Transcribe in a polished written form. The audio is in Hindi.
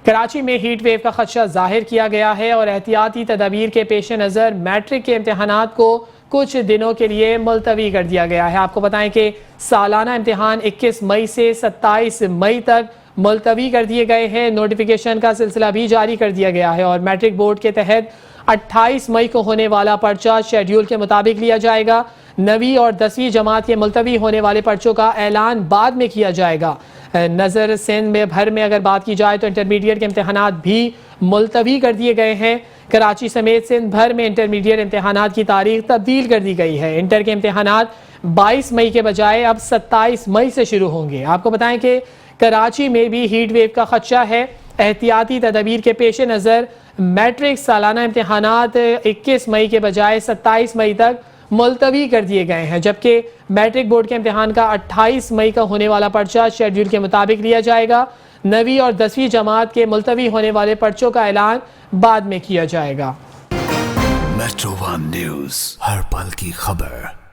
कराची में हीट वेव का खदशा जाहिर किया गया है और एहतियाती तदाबीर के पेश नज़र मैट्रिक के इम्तहानात को कुछ दिनों के लिए मुलतवी कर दिया गया है। आपको बताएं कि सालाना इम्तिहान 21 मई से 27 मई तक मुलतवी कर दिए गए हैं। नोटिफिकेशन का सिलसिला भी जारी कर दिया गया है और मैट्रिक बोर्ड के तहत 28 मई को होने वाला पर्चा शेड्यूल के मुताबिक लिया जाएगा। 9वीं और 10वीं जमात के मुलतवी होने वाले पर्चों का ऐलान बाद में किया जाएगा। नज़र सिंध में भर में अगर बात की जाए तो इंटरमीडिएट के इम्तहानात भी मुलतवी कर दिए गए हैं। कराची समेत सिंध भर में इंटरमीडिएट इम्तहानात की तारीख तब्दील कर दी गई है। इंटर के इम्तहानात 22 मई के बजाय अब 27 मई से शुरू होंगे। आपको बताएं कि कराची में भी हीट वेव का खदशा है। एहतियाती तदाबीर के पेश नज़र मैट्रिक सालाना इम्तहानात 21 मई के बजाय 27 मई तक मुलतवी कर दिए गए हैं, जबकि मैट्रिक बोर्ड के इम्तहान का 28 मई का होने वाला पर्चा शेड्यूल के मुताबिक लिया जाएगा। 9वीं और 10वीं जमात के मुलतवी होने वाले पर्चों का ऐलान बाद में किया जाएगा। मेट्रो वन न्यूज़, हर पल की खबर।